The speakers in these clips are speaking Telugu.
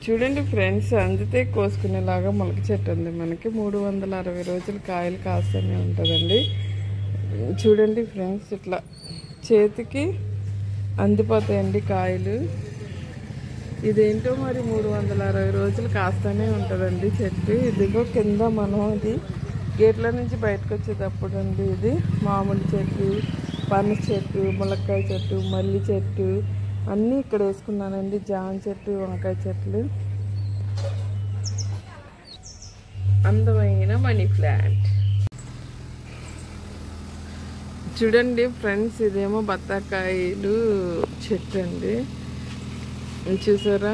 చూడండి ఫ్రెండ్స్, అందితే కోసుకునేలాగా మొలక చెట్టు ఉంది. మనకి 360 రోజులు కాయలు కాస్తూనే ఉంటుందండి. చూడండి ఫ్రెండ్స్, ఇట్లా చేతికి అందిపోతాయండి కాయలు. ఇదేంటో మరి 360 రోజులు కాస్తూనే ఉంటుందండి చెట్టు. ఇదిగో కింద మనం ఇది గేట్ల నుంచి బయటకు వచ్చేటప్పుడు అండి, ఇది మామిడి చెట్టు, పనస చెట్టు, ములక్కాయ చెట్టు, మల్లి చెట్టు అన్నీ ఇక్కడ వేసుకున్నానండి. జామ చెట్టు, వంకాయ చెట్లు, అందమైన మనీ ప్లాంట్. చూడండి ఫ్రెండ్స్, ఇదేమో బత్తాకాయలు చెట్టు అండి. చూసారా,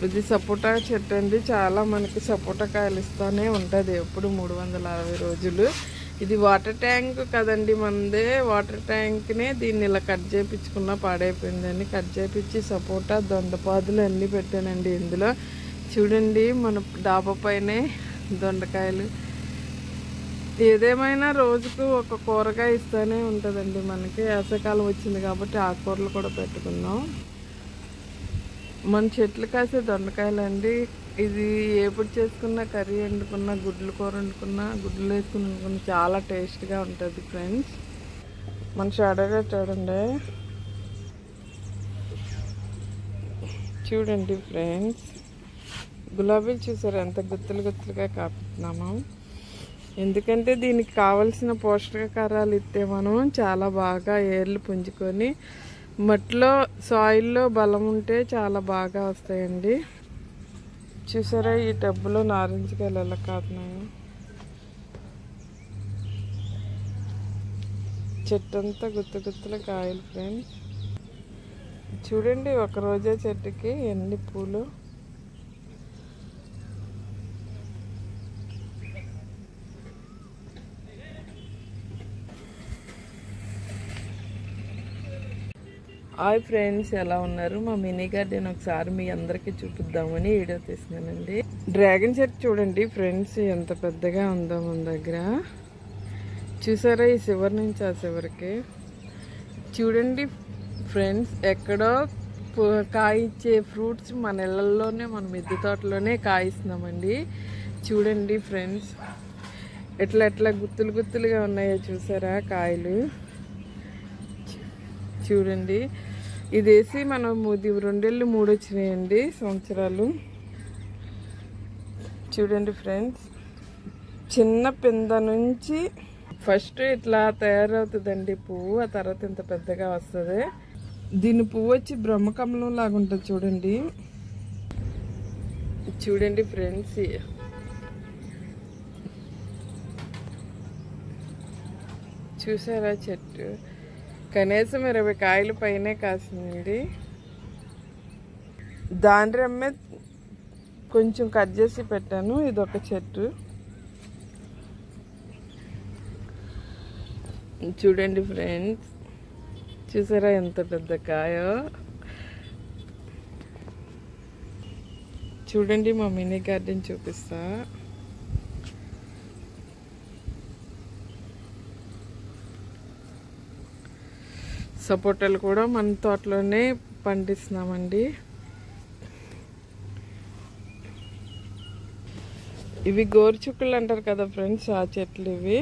ఇది సపోటా చెట్టు అండి. చాలా మనకి సపోటా కాయలు ఇస్తూనే ఉంటుంది ఎప్పుడు 360 రోజులు. ఇది వాటర్ ట్యాంక్ కదండి మనదే. వాటర్ ట్యాంక్నే దీన్ని ఇలా కట్ చేయించుకున్నా పాడైపోయిందండి. కట్ చేయించి సపోటా, దొండపాదులు అన్నీ పెట్టానండి ఇందులో. చూడండి, మన డాబా పైనే దొండకాయలు. ఏదేమైనా రోజుకు ఒక కూరగాయ ఇస్తూనే ఉంటుందండి మనకి. వేసవికాలం వచ్చింది కాబట్టి ఆకుకూరలు కూడా పెట్టుకున్నాం. మన చెట్లు కాసే దొండకాయలు అండి. ఇది ఎప్పుడు చేసుకున్నా, కర్రీ వండుకున్నా, గుడ్లు కూర వండుకున్నా, గుడ్లు వేసుకుని వండుకున్నా చాలా టేస్ట్గా ఉంటుంది ఫ్రెండ్స్. మన షాడోగా చూడండి. చూడండి ఫ్రెండ్స్, గులాబీలు చూసారు ఎంత గుత్తులు గుత్తులుగా కాపుతున్నాము. ఎందుకంటే దీనికి కావలసిన పోషకాహారాలు ఇస్తే మనం చాలా బాగా ఏర్లు పుంజుకొని మట్టిలో సాయిల్లో బలం ఉంటే చాలా బాగా వస్తాయండి. చూసారా, ఈ టబ్బులో నారింజకాయలు ఎలా కాతున్నాయో. చెట్టంతా గుత్తు గుత్తుల కాయలు ఫ్రెండ్స్. చూడండి, ఒక రోజే చెట్టుకి ఎన్ని పూలు. హాయ్ ఫ్రెండ్స్, ఎలా ఉన్నారు? మా మినీ గార్డెన్ ఒకసారి మీ అందరికీ చూపిద్దామని వీడియో తీస్తున్నానండి. డ్రాగన్ చెట్టు చూడండి ఫ్రెండ్స్, ఎంత పెద్దగా ఉందో మన దగ్గర. చూసారా, ఈ చివరి నుంచి ఆ చివరికి. చూడండి ఫ్రెండ్స్, ఎక్కడో కాయిచ్చే ఫ్రూట్స్ మన ఇళ్ళల్లోనే, మన మిద్దె తోటలోనే కాయిస్తున్నామండి. చూడండి ఫ్రెండ్స్, ఎట్లా ఎట్లా గుత్తులు గుత్తులుగా ఉన్నాయో చూసారా కాయలు. చూడండి, ఇది వేసి మనం 2 వచ్చినాయండి సంవత్సరాలు. చూడండి ఫ్రెండ్స్, చిన్న పింద నుంచి ఫస్ట్ ఇట్లా తయారవుతుందండి పువ్వు. ఆ తర్వాత ఇంత పెద్దగా వస్తుంది. దీని పువ్వు వచ్చి బ్రహ్మకమలం లాగా ఉంటుంది చూడండి. చూడండి ఫ్రెండ్స్, చూసారా చెట్టు కనీసం 20 కాయలు పైనే కాసిందండి. దాని రమ్మే కొంచెం కట్ చేసి పెట్టాను. ఇదొక చెట్టు. చూడండి ఫ్రెండ్స్, చూసారా ఎంత పెద్ద కాయో. చూడండి, మా మినీ గార్డెన్ చూపిస్తా. సపోటాలు కూడా మన తోటలోనే పండిస్తున్నామండి. ఇవి గోరుచుక్కలు అంటారు కదా ఫ్రెండ్స్, ఆ చెట్లు ఇవి.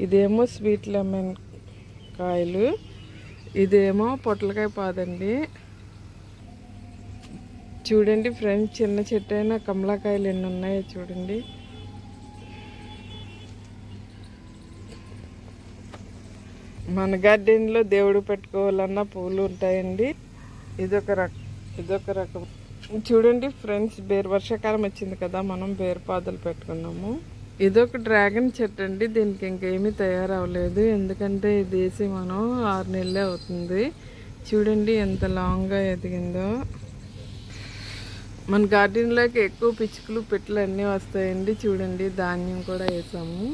ఇదేమో స్వీట్ లెమన్ కాయలు, ఇదేమో పొట్లకాయ పాదండి. చూడండి ఫ్రెండ్స్, చిన్న చెట్టు అయినా కమలాకాయలు ఎన్ని ఉన్నాయో చూడండి. మన గార్డెన్లో దేవుడు పెట్టుకోవాలన్న పూలు ఉంటాయండి. ఇదొక రకం. చూడండి ఫ్రెండ్స్, వర్షాకాలం వచ్చింది కదా, మనం బేరుపాదులు పెట్టుకున్నాము. ఇదొక డ్రాగన్ చెట్టు అండి. దీనికి ఇంకేమీ తయారవ్వలేదు, ఎందుకంటే ఇది వేసి మనం 6 నెలలే అవుతుంది. చూడండి ఎంత లాంగ్గా ఎదిగిందో. మన గార్డెన్లోకి ఎక్కువ పిచ్చుకలు, పిట్టలు అన్నీ వస్తాయండి. చూడండి, ధాన్యం కూడా వేసాము.